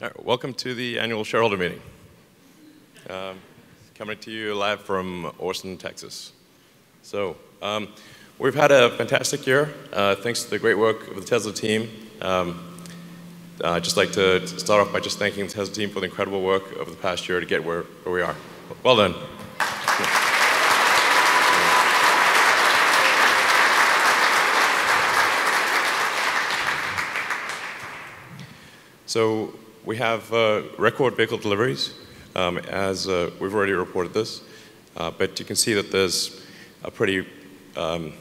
All right, welcome to the annual shareholder meeting. Coming to you live from Austin, Texas. So we've had a fantastic year, thanks to the great work of the Tesla team. I'd just like to start off by just thanking the Tesla team for the incredible work over the past year to get where we are. Well done. So we have record vehicle deliveries, as we've already reported this, but you can see that there's a pretty, I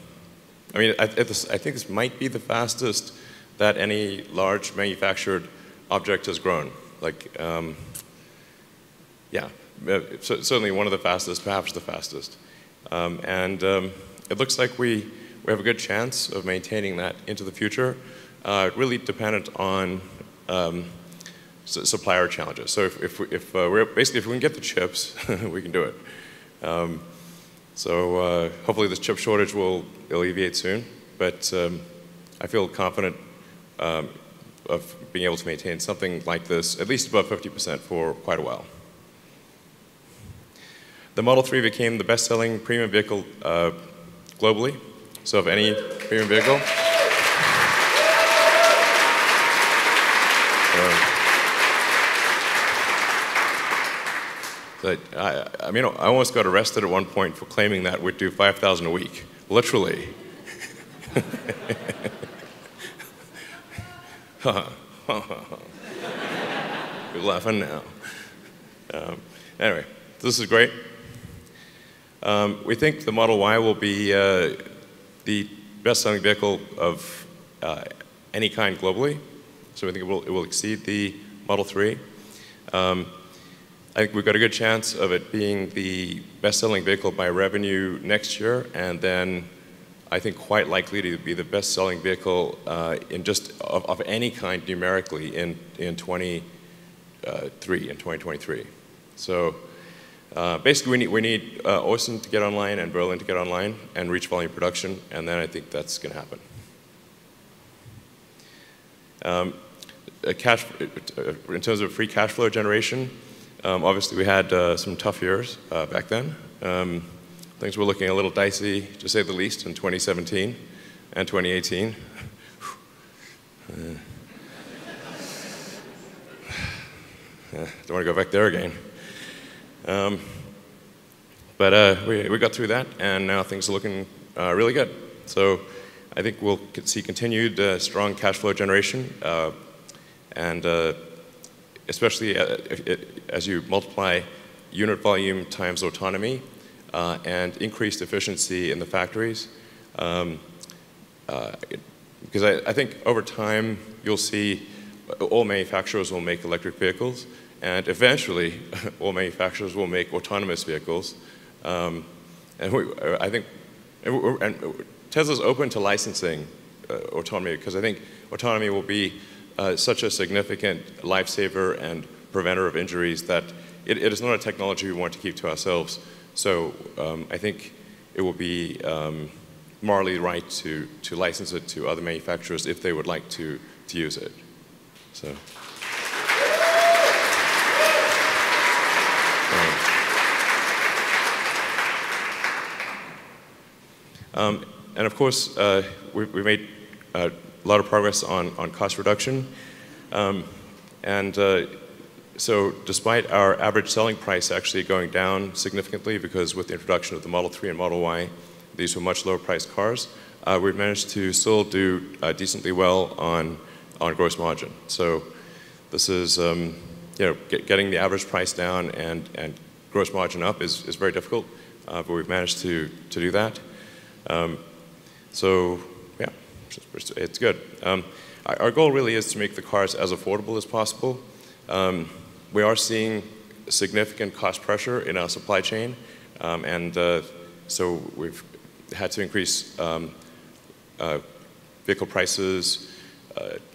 think this might be the fastest that any large manufactured object has grown. Like, certainly one of the fastest, perhaps the fastest. It looks like we have a good chance of maintaining that into the future, really dependent on supplier challenges. So if we can get the chips, we can do it. Hopefully this chip shortage will alleviate soon, but I feel confident of being able to maintain something like this, at least above 50% for quite a while. The Model 3 became the best-selling premium vehicle globally. So of any premium vehicle. I almost got arrested at one point for claiming that we'd do 5,000 a week, literally. You're laughing now. Anyway, this is great. We think the Model Y will be the best-selling vehicle of any kind globally. So we think it will exceed the Model 3. I think we've got a good chance of it being the best-selling vehicle by revenue next year, and then I think quite likely to be the best-selling vehicle of any kind numerically in 2023. So basically we need Austin to get online and Berlin to get online and reach volume production, and then I think that's going to happen. In terms of free cash flow generation, obviously we had some tough years back then. Things were looking a little dicey, to say the least, in 2017 and 2018. Don't want to go back there again. But we got through that, and now things are looking really good. So I think we'll see continued strong cash flow generation, and especially as you multiply unit volume times autonomy and increased efficiency in the factories. Because I think over time you'll see all manufacturers will make electric vehicles, and eventually all manufacturers will make autonomous vehicles. I think Tesla's open to licensing autonomy, because I think autonomy will be such a significant lifesaver and preventer of injuries that it is not a technology we want to keep to ourselves. So I think it will be morally right to license it to other manufacturers if they would like to use it. So. And of course, we made a lot of progress on cost reduction. So despite our average selling price actually going down significantly, because with the introduction of the Model 3 and Model Y, these were much lower priced cars, we've managed to still do decently well on gross margin. So this is, getting the average price down and gross margin up is very difficult, but we've managed to do that. So yeah, it's good. Our goal really is to make the cars as affordable as possible. We are seeing significant cost pressure in our supply chain, so we've had to increase vehicle prices,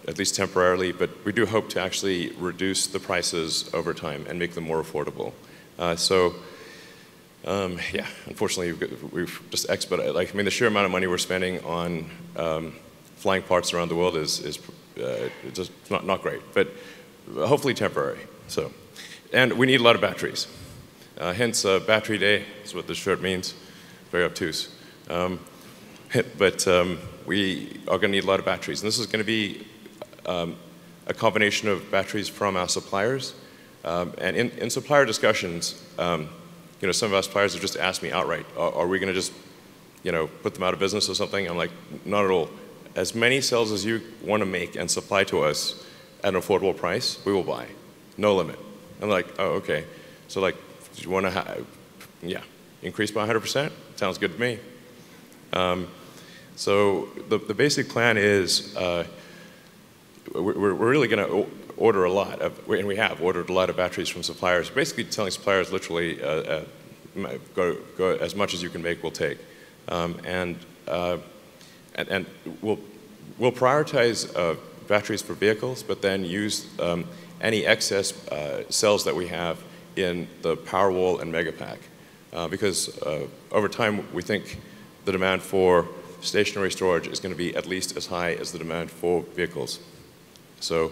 at least temporarily, but we do hope to actually reduce the prices over time and make them more affordable. Yeah, unfortunately, we've just expedited. The sheer amount of money we're spending on flying parts around the world is just not great. But hopefully temporary. So, and we need a lot of batteries. Hence, Battery Day is what this shirt means. Very obtuse. But we are going to need a lot of batteries. And this is going to be a combination of batteries from our suppliers. And in supplier discussions, some of our suppliers have just asked me outright, are we going to just put them out of business or something? I'm like, not at all. As many cells as you want to make and supply to us at an affordable price, we will buy. No limit. I'm like, oh, okay. So like, do you want to increase by 100%? Sounds good to me. So the basic plan is we're really going to order a lot of, and we have ordered a lot of batteries from suppliers. Basically telling suppliers literally go as much as you can make, we'll take. And we'll prioritize batteries for vehicles, but then use any excess cells that we have in the Powerwall and Megapack. Because over time, we think the demand for stationary storage is going to be at least as high as the demand for vehicles. So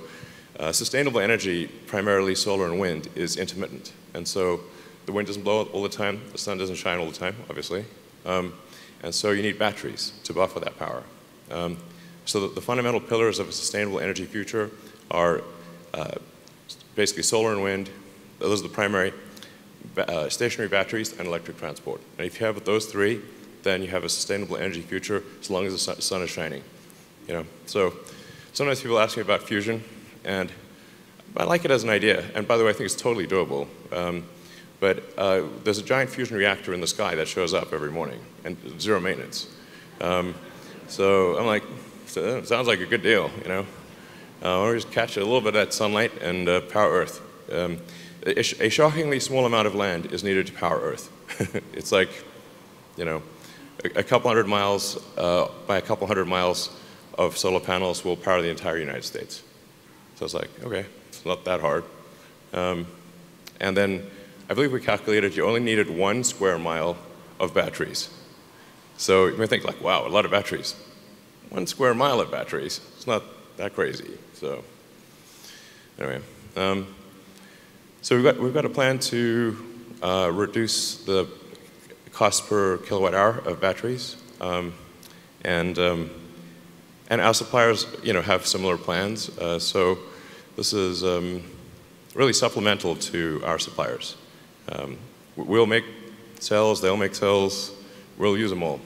sustainable energy, primarily solar and wind, is intermittent. And so the wind doesn't blow all the time, the sun doesn't shine all the time, obviously. And so you need batteries to buffer that power. So the fundamental pillars of a sustainable energy future are basically solar and wind. Those are the primary, stationary batteries and electric transport. And if you have those three, then you have a sustainable energy future as long as the sun is shining. So sometimes people ask me about fusion, and I like it as an idea. And by the way, I think it's totally doable. But there's a giant fusion reactor in the sky that shows up every morning, and zero maintenance. So I'm like, sounds like a good deal, Or just catch a little bit of that sunlight and power Earth. A shockingly small amount of land is needed to power Earth. It's like, a couple hundred miles by a couple hundred miles of solar panels will power the entire United States. So it's like, okay, it's not that hard. And then I believe we calculated you only needed 1 square mile of batteries. So you may think like, wow, a lot of batteries. 1 square mile of batteries, it's not that crazy. So anyway, so we've got a plan to reduce the cost per kilowatt hour of batteries, and our suppliers, have similar plans. So this is really supplemental to our suppliers. We'll make cells, they'll make cells, we'll use them all.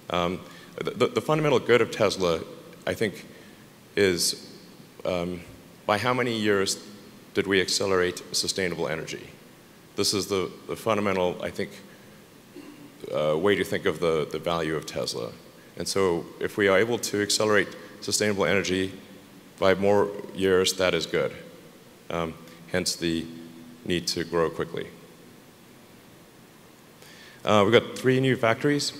The fundamental good of Tesla, I think, is by how many years did we accelerate sustainable energy? This is the fundamental, I think, way to think of the value of Tesla. And so if we are able to accelerate sustainable energy by more years, that is good. Hence the need to grow quickly. We've got 3 new factories.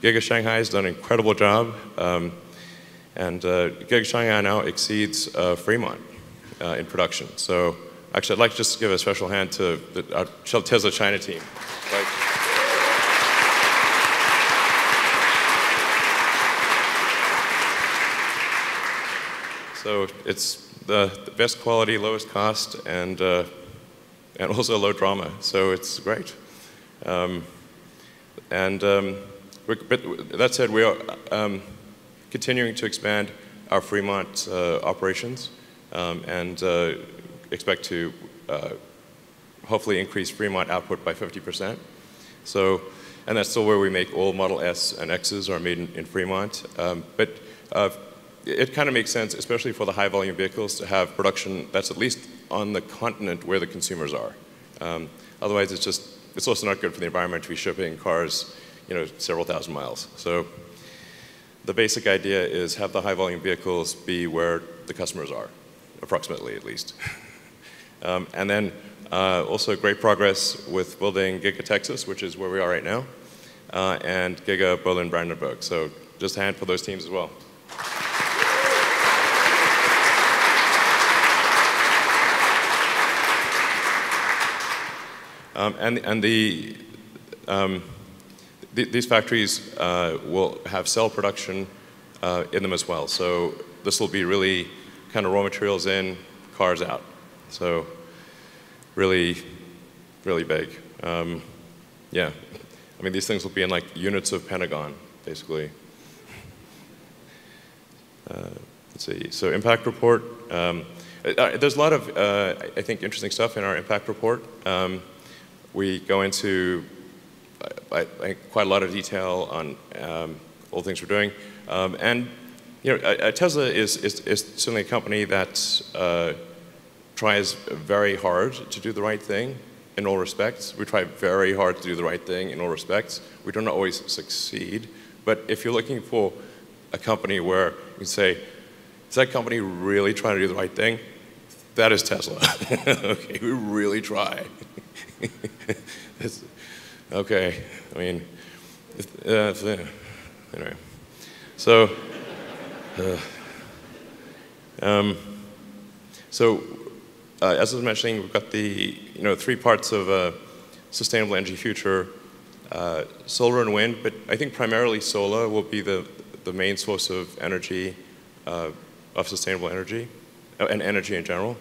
Giga Shanghai has done an incredible job. And Giga Shanghai now exceeds Fremont in production. So actually, I'd like to just give a special hand to our Tesla China team. So it's the best quality, lowest cost, and also low drama. So it's great. But that said, we are continuing to expand our Fremont operations and expect to hopefully increase Fremont output by 50%. So, and that's still where we make all Model S and X's are made in Fremont. But it kind of makes sense, especially for the high volume vehicles, to have production that's at least on the continent where the consumers are. Otherwise, it's also not good for the environment to be shipping cars, several thousand miles. So the basic idea is have the high volume vehicles be where the customers are, approximately at least. And then also great progress with building Giga Texas, which is where we are right now, and Giga Berlin-Brandenburg. So just a hand for those teams as well. These factories will have cell production in them as well. So this will be really kind of raw materials in, cars out. So really, really big. Yeah, I mean, these things will be in like units of Pentagon, basically. Let's see, so impact report. There's a lot of, I think, interesting stuff in our impact report. We go into quite a lot of detail on all the things we're doing. And you know, Tesla is certainly a company that tries very hard to do the right thing in all respects. We try very hard to do the right thing in all respects. We don't always succeed. But if you're looking for a company where you say, is that company really trying to do the right thing? That is Tesla. Okay, we really try. Okay, I mean, anyway. So, as I was mentioning, we've got the 3 parts of a sustainable energy future: solar and wind. But I think primarily solar will be the main source of energy, of sustainable energy, and energy in general.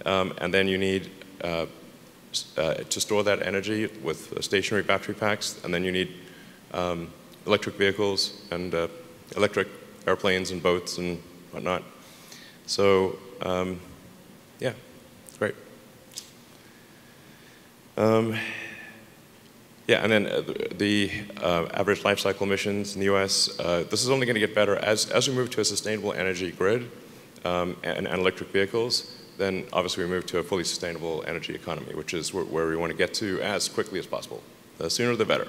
And then you need to store that energy with stationary battery packs, and then you need electric vehicles and electric airplanes and boats and whatnot. So, yeah, great. Yeah, and then the average life cycle emissions in the US, this is only going to get better as we move to a sustainable energy grid and electric vehicles. Then obviously we move to a fully sustainable energy economy, which is where we want to get to as quickly as possible. The sooner the better.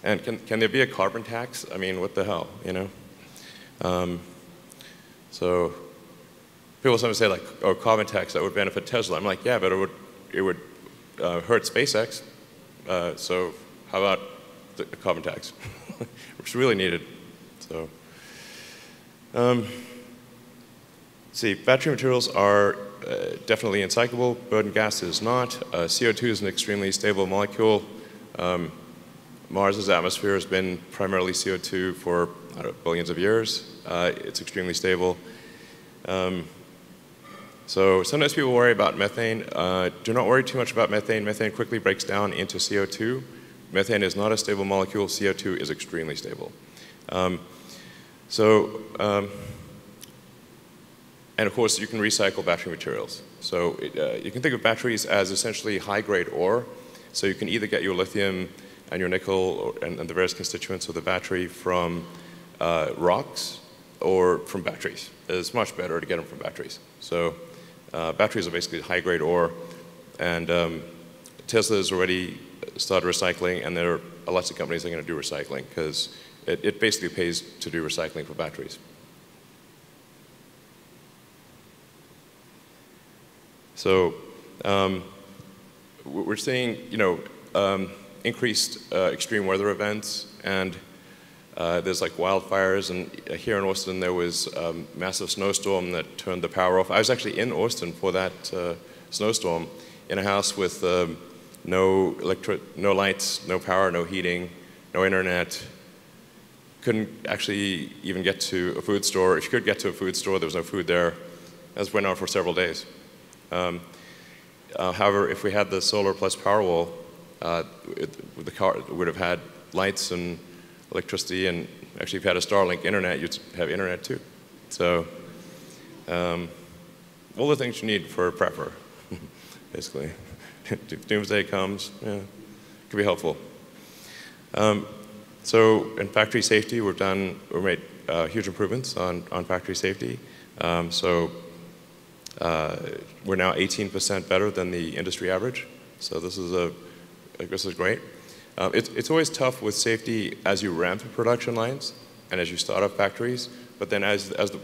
And can there be a carbon tax? I mean, what the hell, you know? So people sometimes say like, oh, carbon tax, that would benefit Tesla. I'm like, yeah, but it would hurt SpaceX. So how about the carbon tax, which is really needed. So. See, battery materials are definitely uncyclable. Burden gas is not. CO2 is an extremely stable molecule. Mars's atmosphere has been primarily CO2 for billions of years. It's extremely stable. So sometimes people worry about methane. Do not worry too much about methane. Methane quickly breaks down into CO2. Methane is not a stable molecule. CO2 is extremely stable. And of course, you can recycle battery materials. So you can think of batteries as essentially high-grade ore. So you can either get your lithium and your nickel and the various constituents of the battery from rocks or from batteries. It's much better to get them from batteries. So batteries are basically high-grade ore. And Tesla has already started recycling, and there are lots of companies that are going to do recycling because it basically pays to do recycling for batteries. So we're seeing, increased extreme weather events, and there's like wildfires. And here in Austin, there was a massive snowstorm that turned the power off. I was actually in Austin for that snowstorm, in a house with no lights, no power, no heating, no internet. Couldn't actually even get to a food store. If you could get to a food store, there was no food there. That went on for several days. However, if we had the solar plus Powerwall, the car would have had lights and electricity, and actually if you had a Starlink internet, you'd have internet too. So all the things you need for a prepper, basically. If doomsday comes, yeah, it could be helpful. So in factory safety, we've made huge improvements on factory safety. We're now 18% better than the industry average. So this is great. It's always tough with safety as you ramp production lines and as you start up factories. But then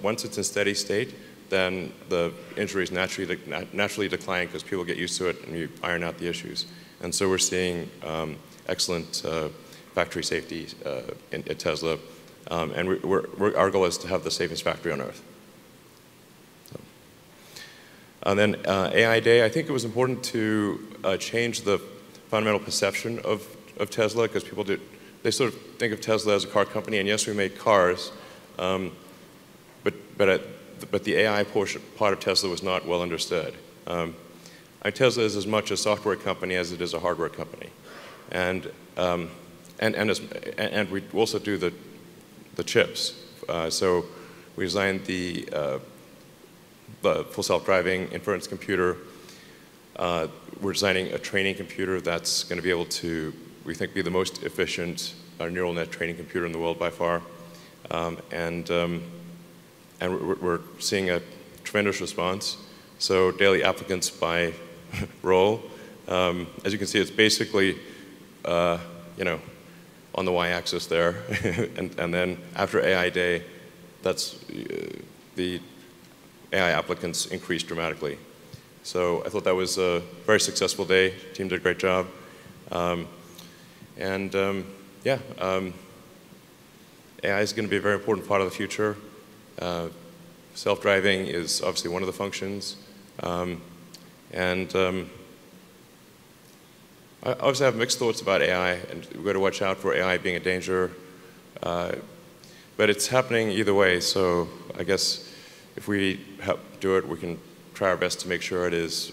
once it's in steady state, then the injuries naturally decline because people get used to it and you iron out the issues. And so we're seeing excellent factory safety at Tesla. And our goal is to have the safest factory on Earth. And then AI Day, I think it was important to change the fundamental perception of Tesla, because people they sort of think of Tesla as a car company, and yes, we make cars, but but the AI part of Tesla was not well understood. Tesla is as much a software company as it is a hardware company, and we also do the chips. So we designed the full self-driving inference computer. We're designing a training computer that's going to be able to, we think, be the most efficient neural net training computer in the world by far. And we're seeing a tremendous response. So daily applicants by role. As you can see, it's basically, you know, on the y-axis there. and then after AI Day, that's the AI applicants increased dramatically. So I thought that was a very successful day. The team did a great job. Yeah, AI is going to be a very important part of the future. Self-driving is obviously one of the functions. I obviously have mixed thoughts about AI, and we've got to watch out for AI being a danger. But it's happening either way, so I guess if we help do it, we can try our best to make sure it is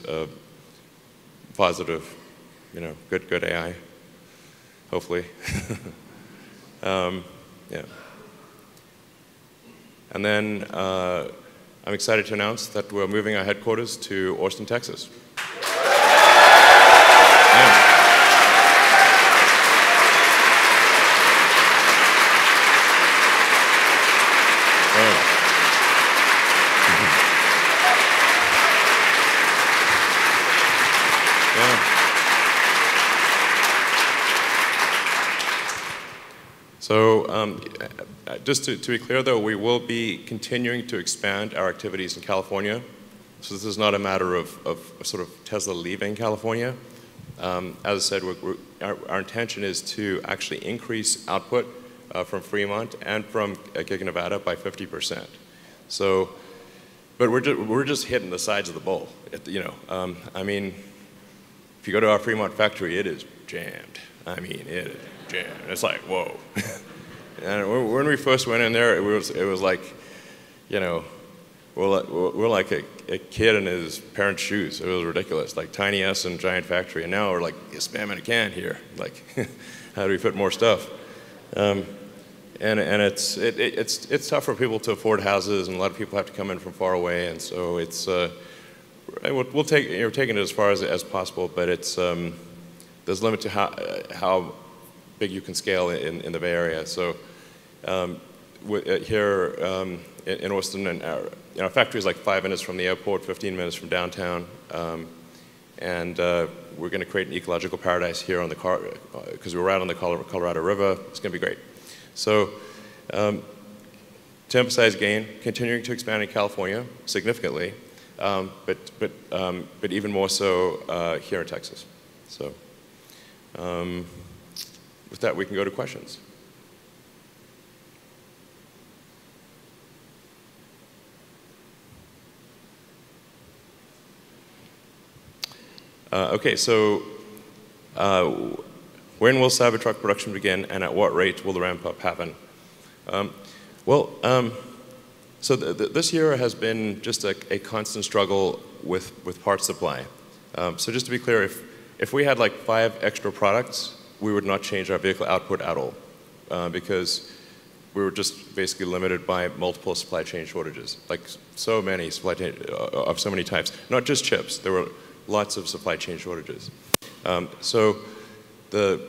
positive, you know, good AI, hopefully. Yeah. And then I'm excited to announce that we're moving our headquarters to Austin, Texas. So just to be clear, though, we will be continuing to expand our activities in California. So this is not a matter of sort of Tesla leaving California. As I said, our intention is to actually increase output from Fremont and from Giga Nevada by 50%. So, but we're just hitting the sides of the bowl. You know, I mean, if you go to our Fremont factory, it is jammed. I mean, it is jammed. It's like, whoa. And when we first went in there, it was like, you know, we're like a kid in his parents' shoes. It was ridiculous, like tiny us and giant factory. And now we're like a spam in a can here. Like, how do we fit more stuff? And it's tough for people to afford houses, and a lot of people have to come in from far away. And so it's we're taking it as far as possible, but it's there's a limit to how big you can scale in the Bay Area. So here in Austin, and our factory is like 5 minutes from the airport, 15 minutes from downtown, and we're going to create an ecological paradise here on the because we're right on the Colorado River. It's going to be great. So to emphasize again, continuing to expand in California significantly, but even more so here in Texas. So. With that, we can go to questions. Okay, so when will Cybertruck production begin, and at what rate will the ramp-up happen? So this year has been just a constant struggle with parts supply. So just to be clear, if we had like 5 extra products, we would not change our vehicle output at all, because we were just basically limited by multiple supply chain shortages, like so many supply chain of so many types. Not just chips, there were lots of supply chain shortages. So it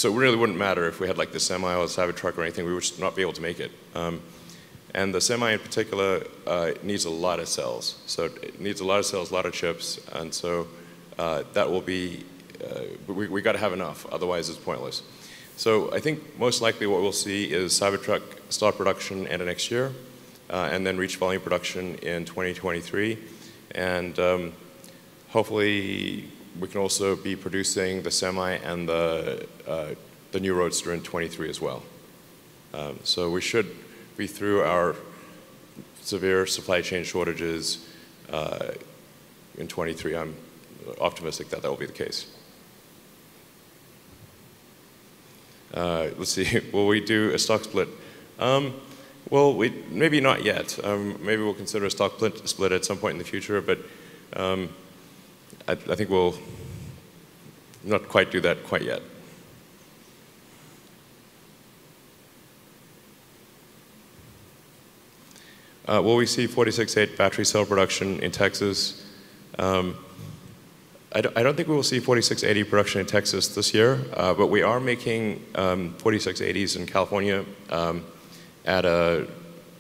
really wouldn't matter if we had like the Semi or the Cybertruck or anything, we would just not be able to make it. And the Semi in particular needs a lot of cells. So it needs a lot of cells, a lot of chips, and so that will be, we got to have enough, otherwise it's pointless. So I think most likely what we'll see is Cybertruck start production end of next year, and then reach volume production in 2023. And hopefully we can also be producing the Semi and the new Roadster in 23 as well. So we should be through our severe supply chain shortages in 23. I'm optimistic that will be the case. Let's see, will we do a stock split? Well, maybe not yet. Maybe we'll consider a stock split at some point in the future, but I think we'll not quite do that quite yet. Will we see 46.8 battery cell production in Texas? I don't think we will see 4680 production in Texas this year, but we are making 4680s in California at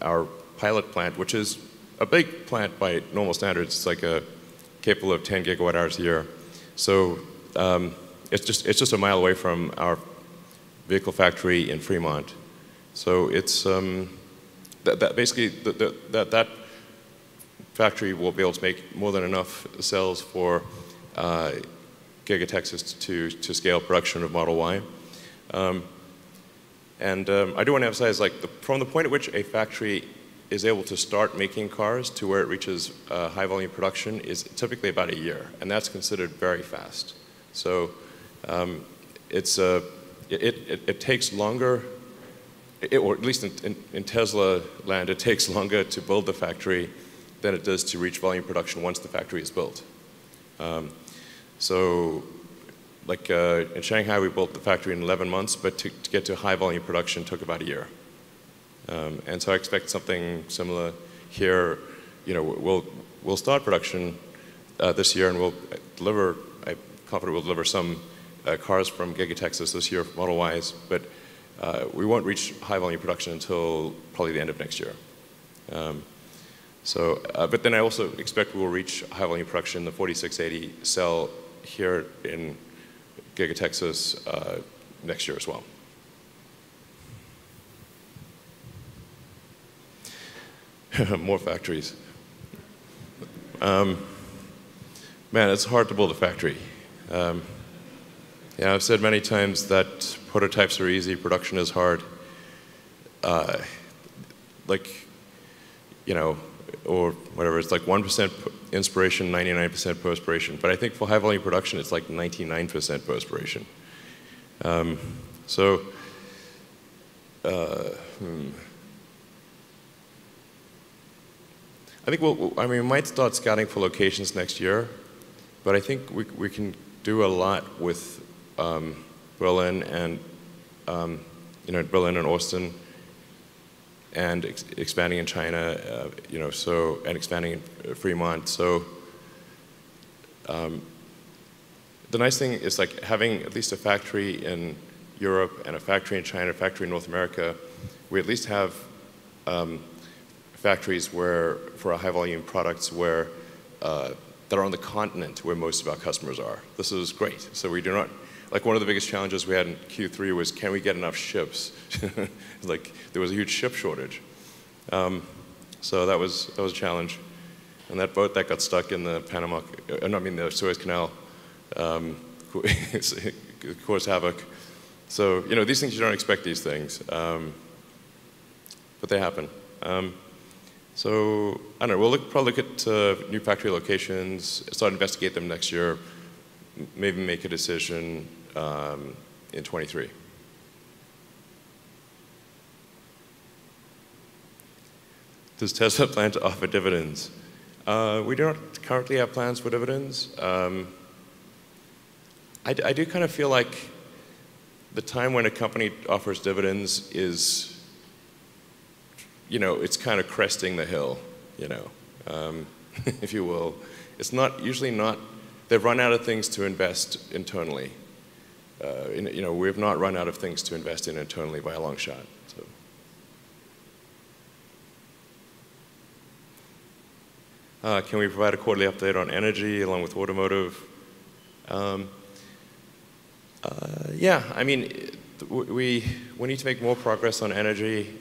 our pilot plant, which is a big plant by normal standards. It's like capable of 10 gigawatt hours a year. So it's just a mile away from our vehicle factory in Fremont. So it's basically that factory will be able to make more than enough cells for Giga Texas to scale production of Model Y. And I do want to emphasize, like, from the point at which a factory is able to start making cars to where it reaches high volume production is typically about a year, and that's considered very fast. So it takes longer, or at least in Tesla land, it takes longer to build the factory than it does to reach volume production once the factory is built. So, like in Shanghai, we built the factory in 11 months, but to get to high volume production took about a year. And so I expect something similar here. You know, we'll start production this year, and we'll deliver. I'm confident we'll deliver some cars from Giga Texas this year, Model Ys, but we won't reach high volume production until probably the end of next year. But then I also expect we will reach high volume production, the 4680 cell here in Giga Texas next year as well. More factories. Man, it's hard to build a factory. Yeah, I've said many times that prototypes are easy, production is hard. Like, you know, or whatever, it's like 1% inspiration, 99% perspiration. But I think for high volume production, it's like 99% perspiration. I think we might start scouting for locations next year, but I think we can do a lot with Berlin and Berlin and Austin, and expanding in China, and expanding in Fremont. So the nice thing is, like, having at least a factory in Europe and a factory in China, a factory in North America. We at least have factories for our high volume products that are on the continent where most of our customers are. This is great. So we do not, like, one of the biggest challenges we had in Q3 was, can we get enough ships? Like, there was a huge ship shortage. So that was a challenge. And that boat that got stuck in the the Suez Canal caused havoc. So, you know, these things, you don't expect these things, but they happen. So, I don't know, we'll probably look at new factory locations, start to investigate them next year, maybe make a decision in 23. Does Tesla plan to offer dividends? We do not currently have plans for dividends. I do kind of feel like the time when a company offers dividends is, you know, it's kind of cresting the hill, you know, if you will. It's usually not, they've run out of things to invest internally. You know, we have not run out of things to invest in internally by a long shot. So. Can we provide a quarterly update on energy along with automotive? Yeah, I mean, we need to make more progress on energy.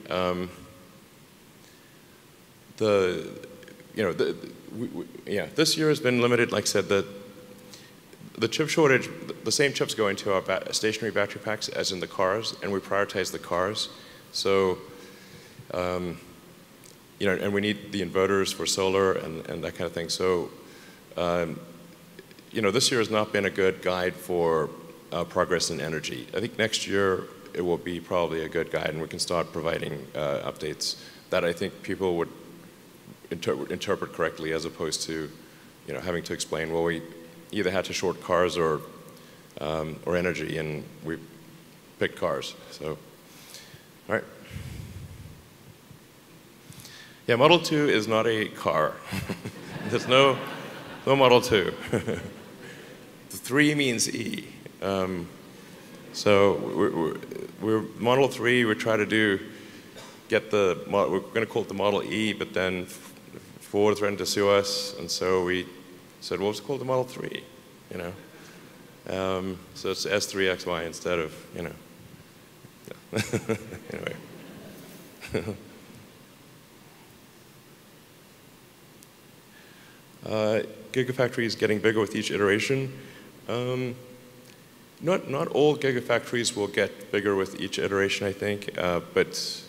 This year has been limited. Like I said, the chip shortage, the same chips go into our stationary battery packs as in the cars, and we prioritize the cars. So, you know, and we need the inverters for solar and that kind of thing. So, you know, this year has not been a good guide for progress in energy. I think next year it will be probably a good guide, and we can start providing updates that I think people would interpret correctly, as opposed to, having to explain, well, we either had to short cars or energy, and we picked cars. So, all right. Yeah, Model 2 is not a car. There's no Model 2. The 3 means E. So we're Model 3. We're trying to we're going to call it the Model E, but then Ford threatened to sue us, and so we said, well, let's call it the Model 3. So it's S3XY instead of, Anyway. Gigafactories getting bigger with each iteration. Not all gigafactories will get bigger with each iteration, I think, but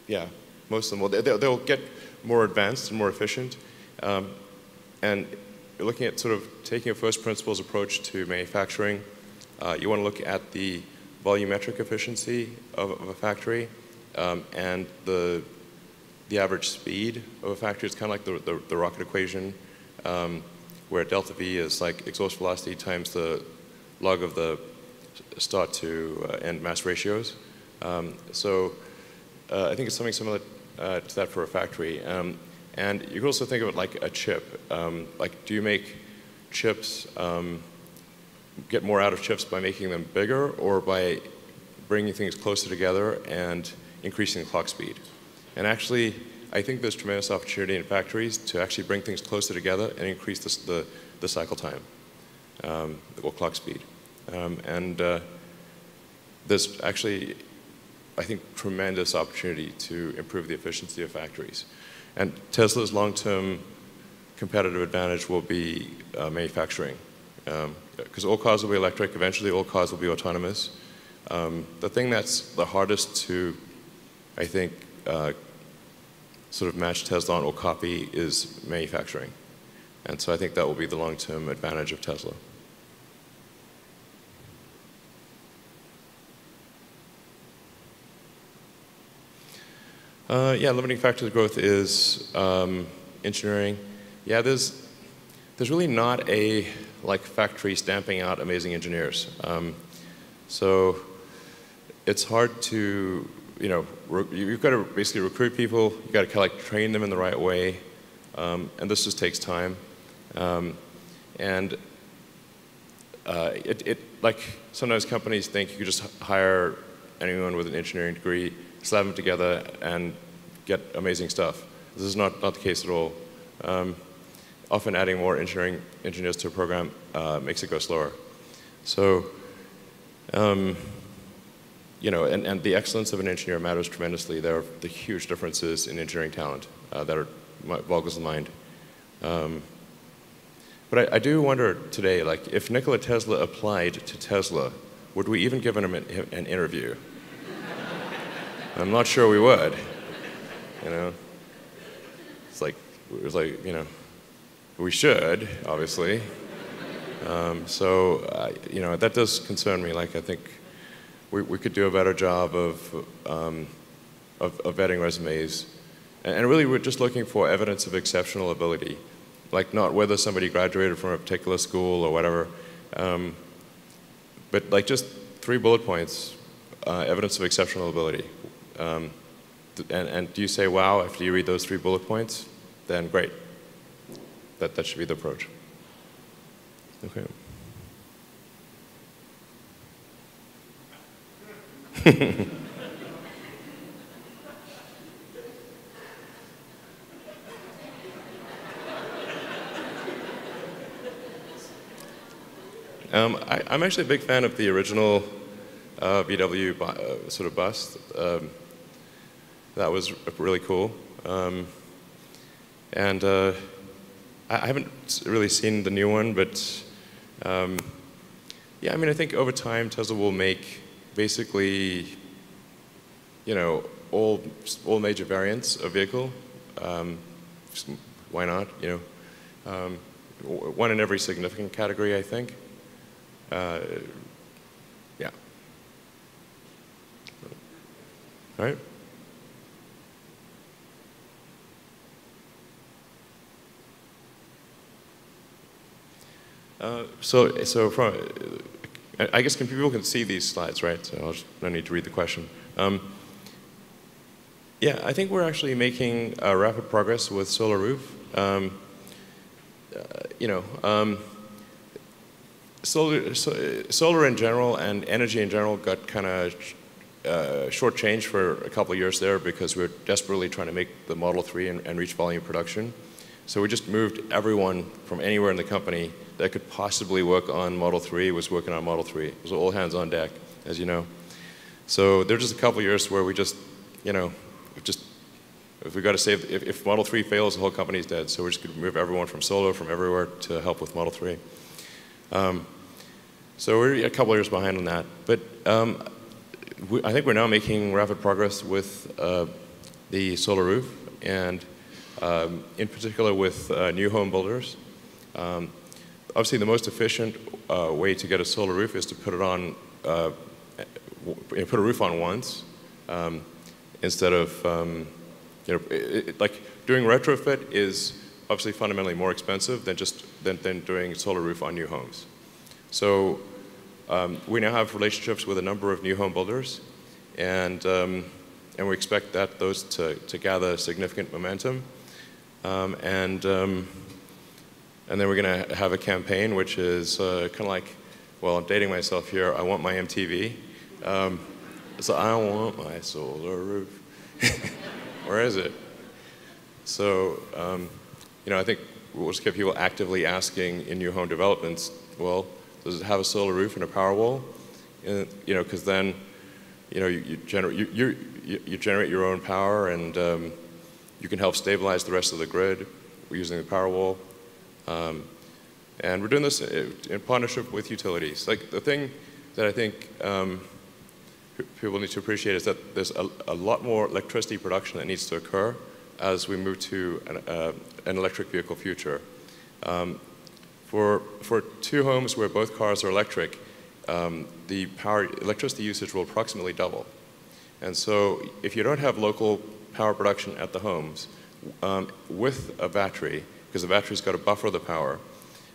yeah, most of them will. They'll get more advanced and more efficient. And looking at sort of taking a first principles approach to manufacturing, you want to look at the volumetric efficiency of a factory and the average speed of a factory. It's kind of like the rocket equation, where delta V is like exhaust velocity times the log of the start to end mass ratios. So I think it's something similar to that for a factory. And you can also think of it like a chip. Like, do you make chips, get more out of chips by making them bigger, or by bringing things closer together and increasing the clock speed? And actually, I think there's tremendous opportunity in factories to actually bring things closer together and increase the cycle time, or clock speed. And there's actually, I think, tremendous opportunity to improve the efficiency of factories. And Tesla's long-term competitive advantage will be manufacturing. Because all cars will be electric, eventually all cars will be autonomous. The thing that's the hardest to, I think, sort of match Tesla on or copy is manufacturing. And so I think that will be the long-term advantage of Tesla. Yeah, limiting factor to growth is engineering. Yeah, there's really not a factory stamping out amazing engineers. So it's hard to, you've got to basically recruit people. You've got to kind of train them in the right way, and this just takes time. And sometimes companies think you could just hire anyone with an engineering degree, slap them together, and get amazing stuff. This is not the case at all. Often adding more engineers to a program makes it go slower. So, and the excellence of an engineer matters tremendously. There are the huge differences in engineering talent that boggles the mind. But I do wonder today, if Nikola Tesla applied to Tesla, would we even give him an interview? I'm not sure we would. We should, obviously. That does concern me. I think we could do a better job of vetting resumes. And really, we're just looking for evidence of exceptional ability. Not whether somebody graduated from a particular school or whatever, but just 3 bullet points, evidence of exceptional ability. And do you say, wow, after you read those 3 bullet points? Then great. That should be the approach. Okay. I'm actually a big fan of the original VW sort of bus. That was really cool. And I haven't really seen the new one, but yeah, I think over time Tesla will make basically, all major variants of vehicle. Why not? One in every significant category, I think. Yeah. right? So from, I guess people can see these slides, right? So no need to read the question. Yeah, I think we're actually making rapid progress with Solar Roof. Solar in general and energy in general got kind of shortchanged for a couple of years there because we were desperately trying to make the Model 3 and reach volume production. So we just moved everyone from anywhere in the company that could possibly work on Model 3 was working on Model 3. It was all hands on deck, as you know. So there's just a couple of years where we just, if we got to save, if Model 3 fails, the whole company's dead. So we're just going to move everyone from Solar, from everywhere, to help with Model 3. So we're a couple of years behind on that. But I think we're now making rapid progress with the Solar Roof, and in particular with new home builders. Obviously, the most efficient way to get a solar roof is to put it on, put a roof on once, instead of, like doing retrofit is obviously fundamentally more expensive than doing solar roof on new homes. So we now have relationships with a number of new home builders, and we expect those to gather significant momentum, and then we're going to have a campaign which is kind of like, well, I'm dating myself here. I want my MTV. So I want my solar roof. Where is it? So, I think we'll just get people actively asking in new home developments, well, does it have a solar roof and a power wall? Because then, you generate your own power, and you can help stabilize the rest of the grid using the power wall. And we're doing this in partnership with utilities. Like, the thing that I think people need to appreciate is that there's a lot more electricity production that needs to occur as we move to an electric vehicle future. For two homes where both cars are electric, the electricity usage will approximately double. And so if you don't have local power production at the homes with a battery, because the battery's got to buffer the power,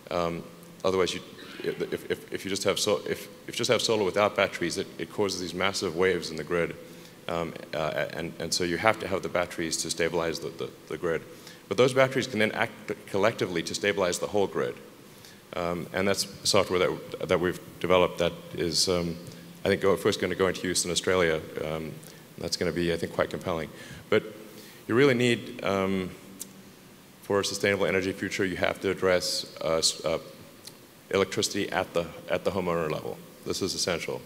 otherwise if you just have solar without batteries, it causes these massive waves in the grid, and so you have to have the batteries to stabilize the grid. But those batteries can then act collectively to stabilize the whole grid, and that's software that we've developed that is, I think, first going to go into use in Australia. That's going to be, I think, quite compelling. But you really need, for a sustainable energy future, you have to address electricity at the homeowner level. This is essential.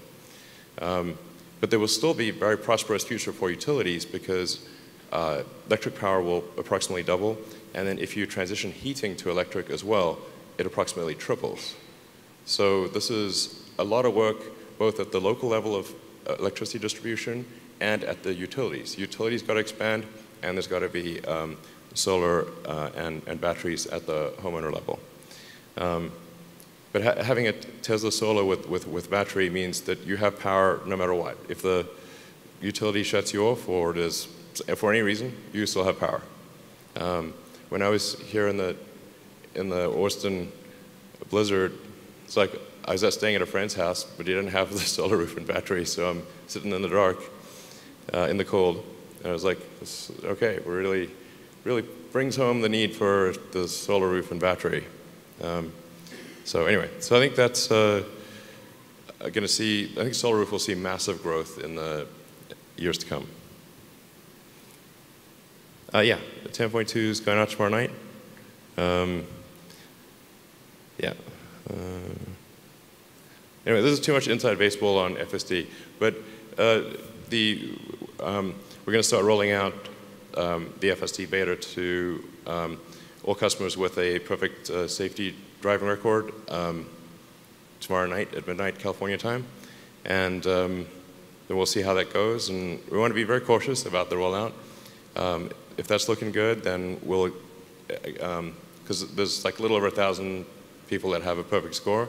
But there will still be a very prosperous future for utilities because electric power will approximately double, and then if you transition heating to electric as well, it approximately triples. So this is a lot of work both at the local level of electricity distribution and at the utilities. Utilities got to expand, and there's got to be solar and batteries at the homeowner level. But having a Tesla Solar with battery means that you have power no matter what. If the utility shuts you off or for any reason, you still have power. When I was here in the Austin blizzard, it's like I was staying at a friend's house, but he didn't have the solar roof and battery, so I'm sitting in the dark, in the cold. And I was like, okay, really brings home the need for the solar roof and battery. So anyway, so I think that's I think solar roof will see massive growth in the years to come. Yeah, the 10.2 is going out tomorrow night. Yeah. Anyway, this is too much inside baseball on FSD, but we're going to start rolling out the FSD beta to all customers with a perfect safety driving record tomorrow night at midnight California time, and then we'll see how that goes. And we want to be very cautious about the rollout. If that's looking good, then we'll, because there's like a little over 1,000 people that have a perfect score,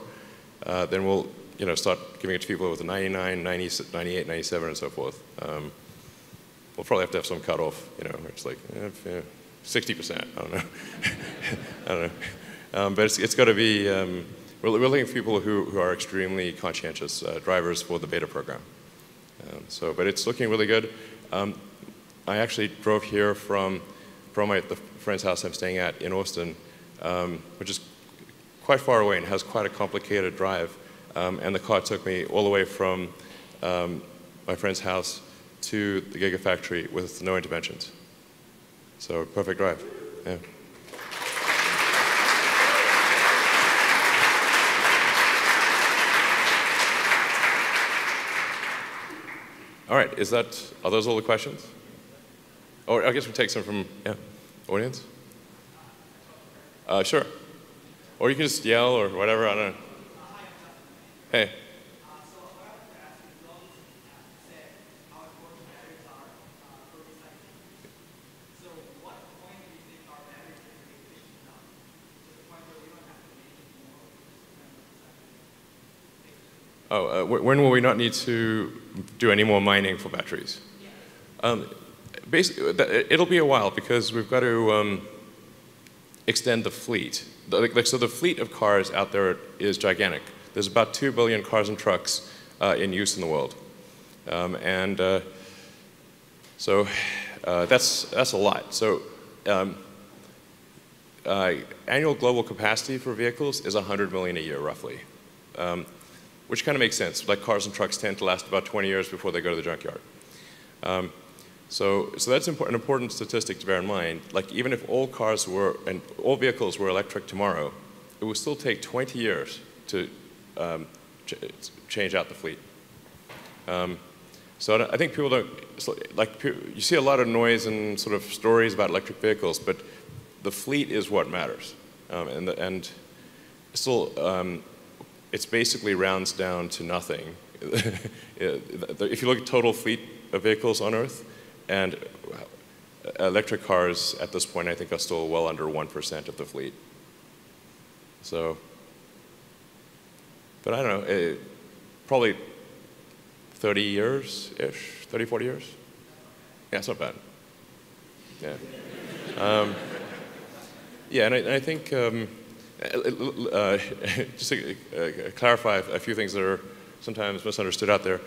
then we'll start giving it to people with a 99, 90, 98, 97, and so forth. we'll probably have to have some cutoff, it's like 60%, I don't know. I don't know. But it's got to be, we're looking for people who are extremely conscientious drivers for the beta program. But it's looking really good. I actually drove here from the friend's house I'm staying at in Austin, which is quite far away and has quite a complicated drive. And the car took me all the way from my friend's house to the Gigafactory with no interventions. So perfect drive. Yeah. All right, are those all the questions? Or I guess we'll take some from, audience? Sure. Or you can just yell or whatever, I don't know. Hey. When will we not need to do any more mining for batteries? Basically, it'll be a while because we've got to extend the fleet. So the fleet of cars out there is gigantic. There's about 2 billion cars and trucks in use in the world. So that's a lot. So annual global capacity for vehicles is 100 million a year, roughly. Which kind of makes sense. Like cars and trucks tend to last about 20 years before they go to the junkyard. So that's an important statistic to bear in mind. Like even if all cars and all vehicles were electric tomorrow, it would still take 20 years to change out the fleet. So I think people don't, you see a lot of noise and sort of stories about electric vehicles, but the fleet is what matters. And still, it's basically rounds down to nothing. If you look at total fleet of vehicles on Earth, and electric cars at this point I think are still well under 1% of the fleet. So, but I don't know, probably 30 years-ish, 30, 40 years? Yeah, it's not bad. Yeah. Yeah, and I think, just to clarify a few things that are sometimes misunderstood out there,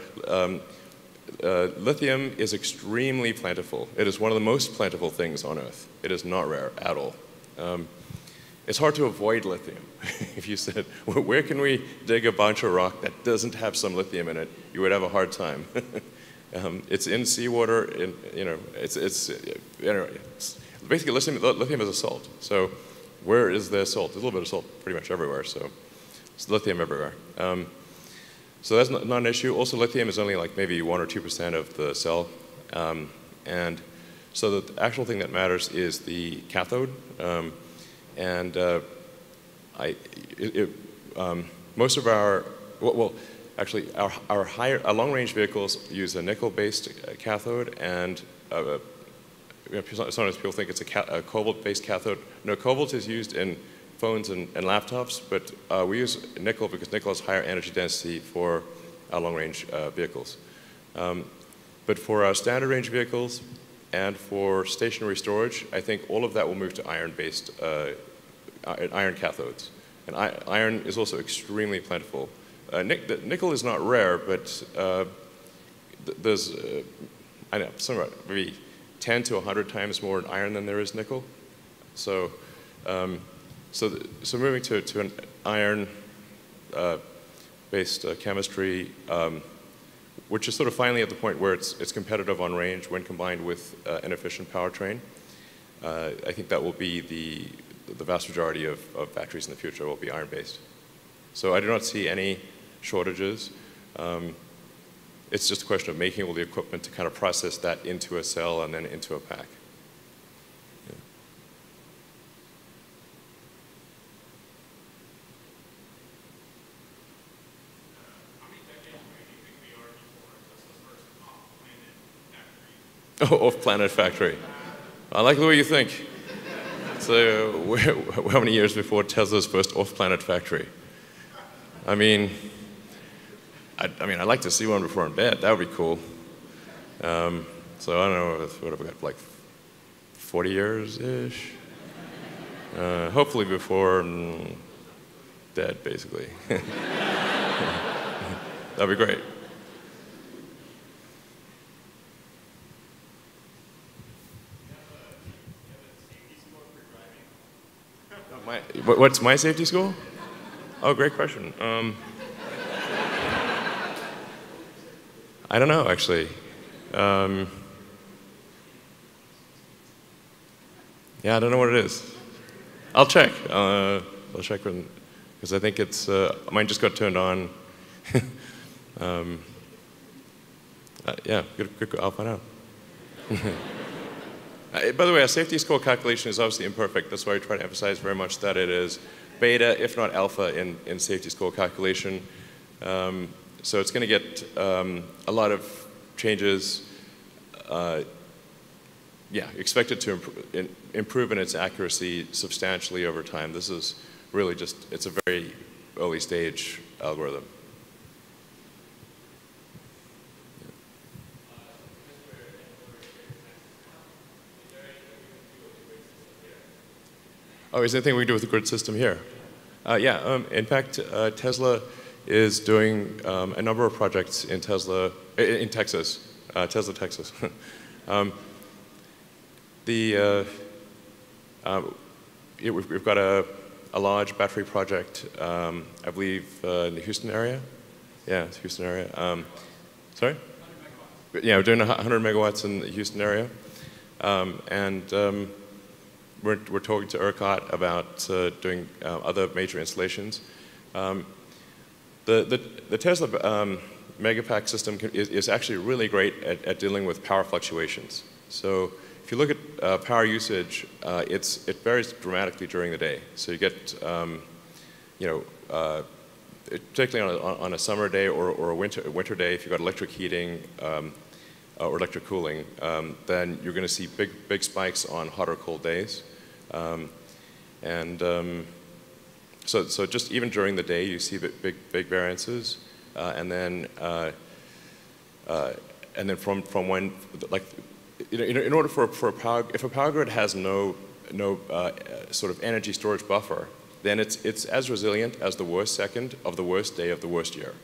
lithium is extremely plentiful. It is one of the most plentiful things on Earth. It is not rare at all. It's hard to avoid lithium. If you said, where can we dig a bunch of rock that doesn't have some lithium in it, you would have a hard time. It's in seawater, basically lithium is a salt. So where is there salt? There's a little bit of salt pretty much everywhere, so it's lithium everywhere. So that's not an issue. Also, lithium is only like maybe 1 or 2% of the cell. And so the actual thing that matters is the cathode. Most of our, actually, our long-range vehicles use a nickel-based cathode, and sometimes people think it's a cobalt-based cathode. No, cobalt is used in phones and laptops, but we use nickel because nickel has higher energy density for our long-range vehicles. But for our standard range vehicles and for stationary storage, I think all of that will move to iron-based, iron cathodes. And iron is also extremely plentiful. Nickel is not rare, but there's, I know, maybe 10 to 100 times more iron than there is nickel. So moving to an iron-based chemistry, which is sort of finally at the point where it's competitive on range when combined with an efficient powertrain. I think that will be the vast majority of batteries in the future will be iron-based. So I do not see any shortages. It's just a question of making all the equipment to kind of process that into a cell and then into a pack. Yeah. Oh, off-planet factory. I like the way you think. So, how many years before Tesla's first off-planet factory? I mean, I'd like to see one before I'm dead. That would be cool. So I don't know, what have we got, like 40 years-ish? Hopefully before dead, basically. That'd be great. What's my safety score? Oh, great question. I don't know, actually. Yeah, I don't know what it is. I'll check. I'll check because I think it's mine just got turned on. Yeah, good. I'll find out. By the way, a safety score calculation is obviously imperfect. That's why we try to emphasize very much that it is beta, if not alpha, in safety score calculation. So it's going to get a lot of changes. Yeah, expected to improve in its accuracy substantially over time. This is really just, it's a very early stage algorithm. Oh, is there anything we can do with the grid system here? Yeah, in fact, Tesla is doing a number of projects in Texas. Tesla, Texas. We've got a large battery project, I believe, in the Houston area. Yeah, it's Houston area. Sorry? Yeah, we're doing 100 megawatts in the Houston area. We're talking to ERCOT about doing other major installations. The Tesla Megapack system is actually really great at dealing with power fluctuations. So if you look at power usage, it varies dramatically during the day. So you get, particularly on a summer day or a winter day, if you've got electric heating or electric cooling, then you're going to see big spikes on hot or cold days. So just even during the day, you see big variances, and then from when, like, in order for a power, if a power grid has no sort of energy storage buffer, then it's as resilient as the worst second of the worst day of the worst year.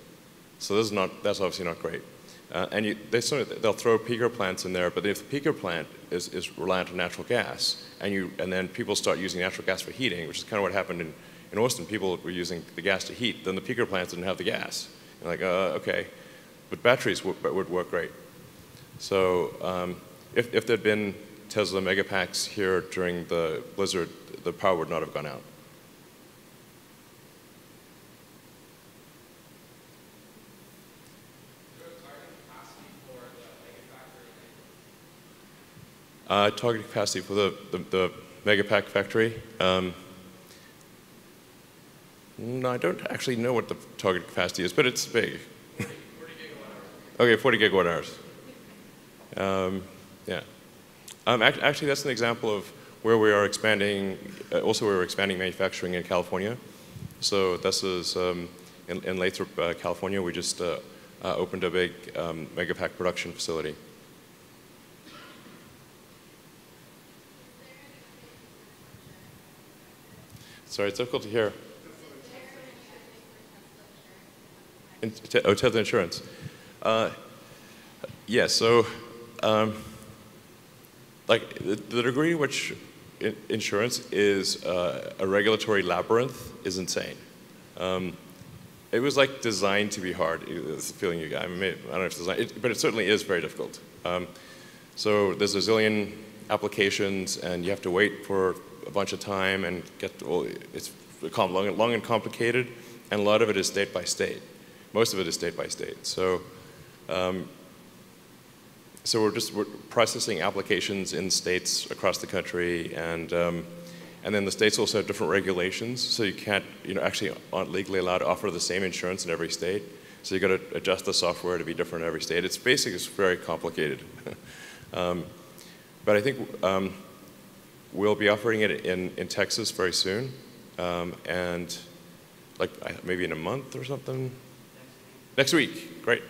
So that's obviously not great. And they'll throw peaker plants in there, but if the peaker plant is reliant on natural gas, and then people start using natural gas for heating, which is kind of what happened in Austin. People were using the gas to heat, then the peaker plants didn't have the gas. You're like, okay, but batteries would work great. So if there'd been Tesla Megapacks here during the blizzard, the power would not have gone out. Target capacity for the Megapack factory. No, I don't actually know what the target capacity is, but it's big. 40 gigawatt hours. Okay, 40 gigawatt hours. Yeah. Actually, that's an example of where we are expanding. Also, we're expanding manufacturing in California. So this is in Lathrop, California. We just opened a big Megapack production facility. Sorry, it's difficult to hear. Tesla insurance. Yeah, so like the degree in which insurance is a regulatory labyrinth is insane. It was like designed to be hard. It's the feeling you got. I don't know if it's designed, but it certainly is very difficult. So there's a zillion applications, and you have to wait for a bunch of time and it's long and complicated, and a lot of it is state by state. Most of it is state by state. So, we're processing applications in states across the country, and then the states also have different regulations. So you can't, actually aren't legally allowed to offer the same insurance in every state. So you got to adjust the software to be different in every state. It's very complicated. But I think we'll be offering it in Texas very soon, and like maybe in a month or something. Next week, great.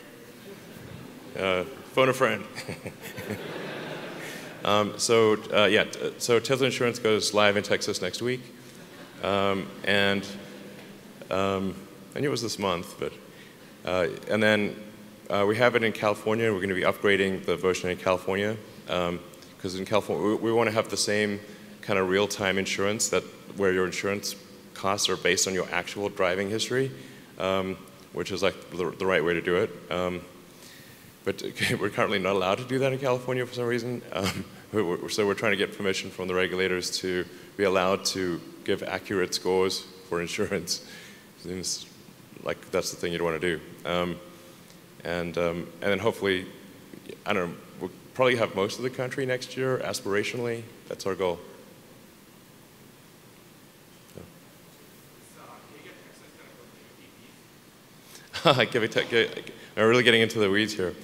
phone a friend. So Tesla Insurance goes live in Texas next week. I knew it was this month, but and then we have it in California. We're going to be upgrading the version in California because in California we want to have the same kind of real-time insurance where your insurance costs are based on your actual driving history, which is like the right way to do it. But we're currently not allowed to do that in California for some reason. So we're trying to get permission from the regulators to be allowed to give accurate scores for insurance. Seems like that's the thing you'd want to do. And then hopefully, I don't know, we'll probably have most of the country next year, aspirationally. That's our goal. I'm really getting into the weeds here.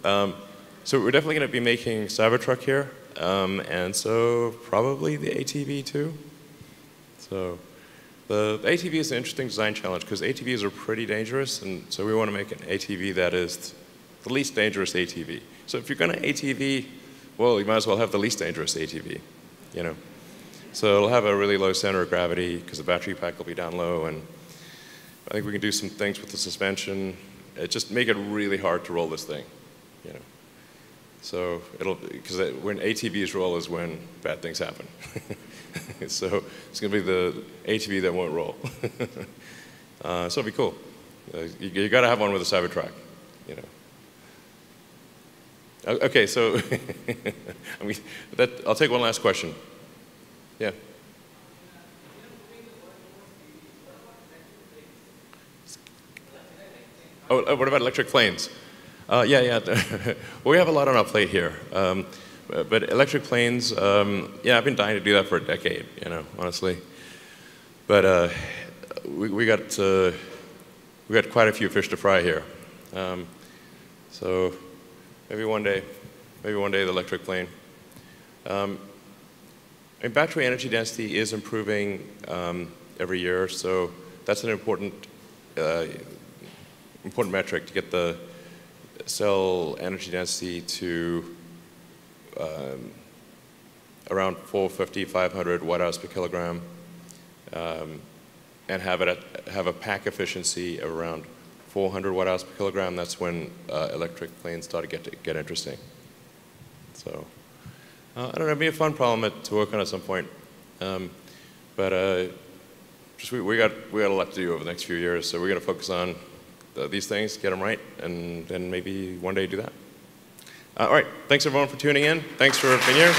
So we're definitely going to be making Cybertruck here, and so probably the ATV too. So the ATV is an interesting design challenge because ATVs are pretty dangerous, and so we want to make an ATV that is the least dangerous ATV. So if you're going to ATV, well, you might as well have the least dangerous ATV, you know. So it'll have a really low center of gravity because the battery pack will be down low, and I think we can do some things with the suspension. Just make it really hard to roll this thing, you know. So because when ATVs roll is when bad things happen. So it's going to be the ATV that won't roll. So it'll be cool. You got to have one with a Cybertruck, you know. Okay, so I'll take one last question. Yeah. Oh, what about electric planes? Yeah. Well, we have a lot on our plate here. But electric planes, yeah, I've been dying to do that for a decade, you know, honestly. But we got quite a few fish to fry here. So maybe one day the electric plane. And battery energy density is improving every year, so that's an important metric to get the cell energy density to around 450, 500 watt-hours per kilogram, and have a pack efficiency of around 400 watt-hours per kilogram. That's when electric planes start to get interesting. So I don't know, it'd be a fun problem to work on at some point, but just we got a lot to do over the next few years. So we're going to focus on these things, get them right, and then maybe one day do that. All right, thanks everyone for tuning in. Thanks for being here.